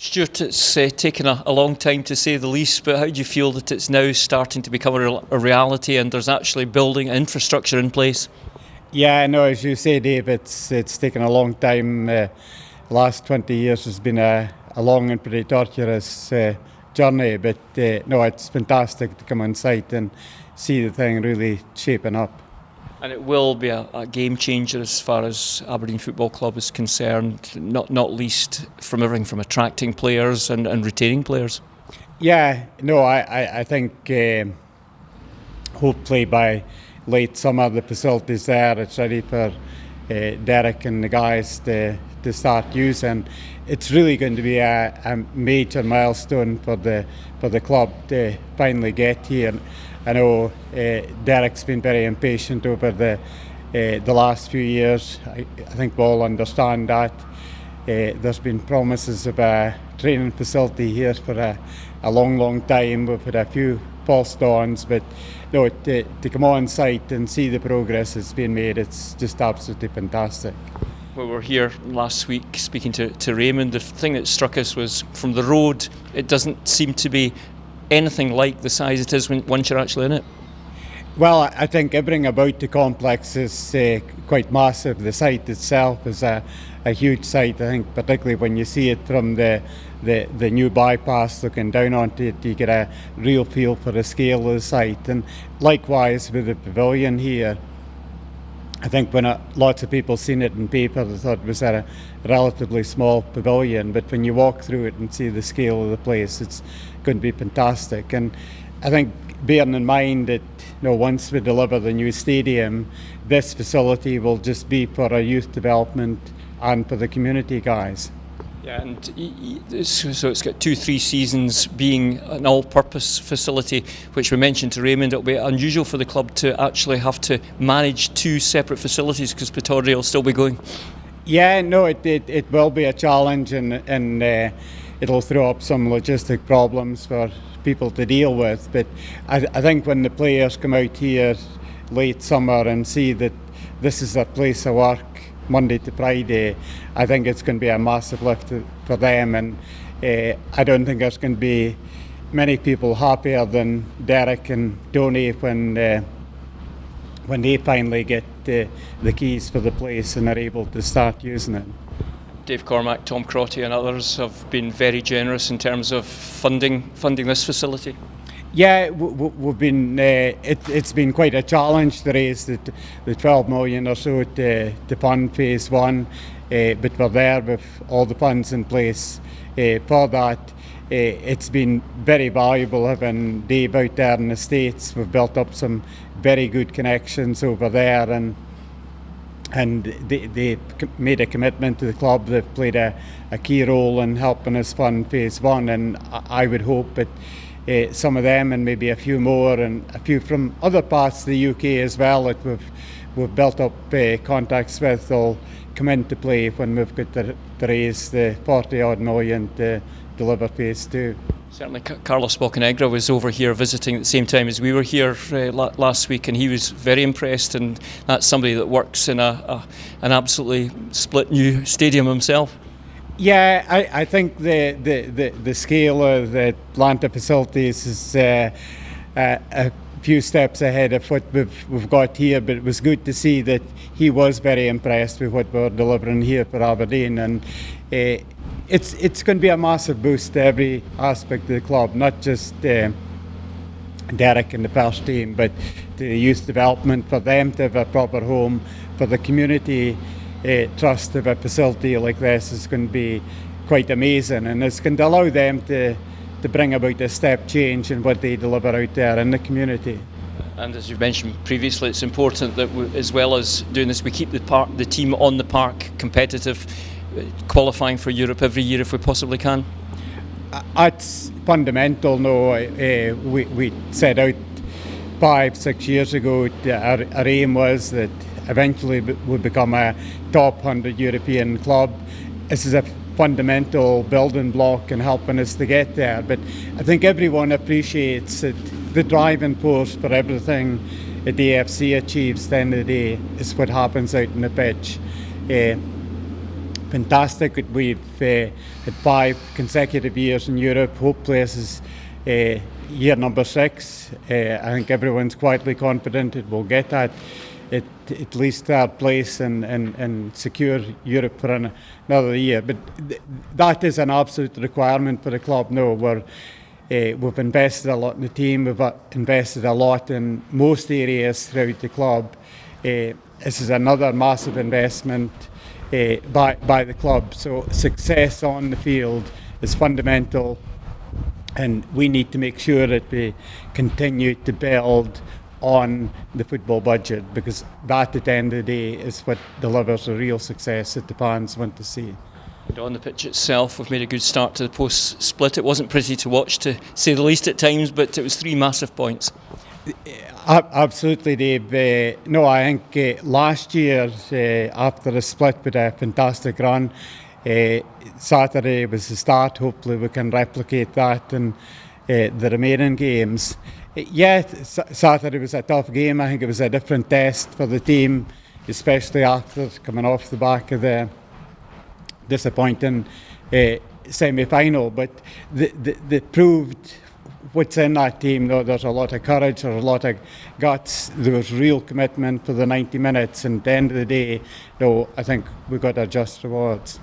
Stuart, it's taken a long time to say the least, but how do you feel that it's now starting to become a reality and there's actually building infrastructure in place? Yeah, no, as you say, Dave, it's taken a long time. The last 20 years has been a long and pretty torturous journey, but no, it's fantastic to come on site and see the thing really shaping up. And it will be a game changer as far as Aberdeen Football Club is concerned, not least from everything from attracting players and retaining players. Yeah, no, I think hopefully by late summer the facility's there, it's ready for Derek and the guys to start using. It's really going to be a major milestone for the club to finally get here. I know Derek's been very impatient over the last few years. I think we all understand that. There's been promises of a training facility here for a long time. We've had a few false dawns, but no, to come on site and see the progress that's been made, it's just absolutely fantastic. We were here last week speaking to Raymond. The thing that struck us was from the road, it doesn't seem to be anything like the size it is once you're actually in it. Well, I think everything about the complex is quite massive. The site itself is a huge site. I think particularly when you see it from the new bypass looking down onto it, you get a real feel for the scale of the site. And likewise with the pavilion here, I think when lots of people seen it in paper, they thought it was a relatively small pavilion, but when you walk through it and see the scale of the place, it's going to be fantastic. And I think bearing in mind that once we deliver the new stadium, this facility will just be for our youth development and for the community guys. Yeah, and so it's got 2-3 seasons being an all-purpose facility, which we mentioned to Raymond. It'll be unusual for the club to actually have to manage two separate facilities because Pittodrie will still be going. Yeah, no, it will be a challenge, and it'll throw up some logistic problems for people to deal with. But I think when the players come out here late summer and see that this is a place of work Monday to Friday, I think it's going to be a massive lift for them, and I don't think there's going to be many people happier than Derek and Tony when they finally get the keys for the place and are able to start using it. Dave Cormack, Tom Crotty and others have been very generous in terms of funding this facility. Yeah, we've been. It's been quite a challenge to raise the 12 million or so to fund phase one, but we're there with all the funds in place for that. It's been very valuable having Dave out there in the States. We've built up some very good connections over there, and they made a commitment to the club. They've played a key role in helping us fund phase one, and I would hope that some of them and maybe a few more and a few from other parts of the UK as well that we've built up contacts with will come into play when we've got to raise the 40 odd million to deliver phase two. Certainly Carlos Bocanegra was over here visiting at the same time as we were here last week, and he was very impressed, and that's somebody that works in an absolutely split new stadium himself. Yeah, I think the scale of the Atlanta facilities is a few steps ahead of what we've got here, but it was good to see that he was very impressed with what we're delivering here for Aberdeen, and it's going to be a massive boost to every aspect of the club, not just Derek and the first team, but the youth development, for them to have a proper home, for the community trust of a facility like this is going to be quite amazing, and it's going to allow them to bring about a step change in what they deliver out there in the community. And as you've mentioned previously, it's important that as well as doing this, we keep the team on the park competitive, qualifying for Europe every year if we possibly can. It's fundamental. No, we set out 5-6 years ago. Our aim was that eventually would become a top 100 European club. This is a fundamental building block in helping us to get there, but I think everyone appreciates that the driving force for everything that the AFC achieves at the end of the day is what happens out in the pitch. fantastic. We've had 5 consecutive years in Europe. Hope places year number 6. I think everyone's quietly confident it will get that at least third place and secure Europe for another year. But that is an absolute requirement for the club now. We've invested a lot in the team. We've invested a lot in most areas throughout the club. This is another massive investment by the club. So success on the field is fundamental, and we need to make sure that we continue to build on the football budget, because that at the end of the day is what delivers a real success that the fans want to see. And on the pitch itself, we've made a good start to the post-split. It wasn't pretty to watch, to say the least at times, but it was 3 massive points. Absolutely, Dave. No, I think last year, after the split, we had a fantastic run. Saturday was the start. Hopefully we can replicate that in the remaining games. Saturday was a tough game. I think it was a different test for the team, especially after coming off the back of the disappointing semi-final. But they proved what's in that team. There's a lot of courage, there's a lot of guts, there was real commitment for the 90 minutes, and at the end of the day, I think we got our just rewards.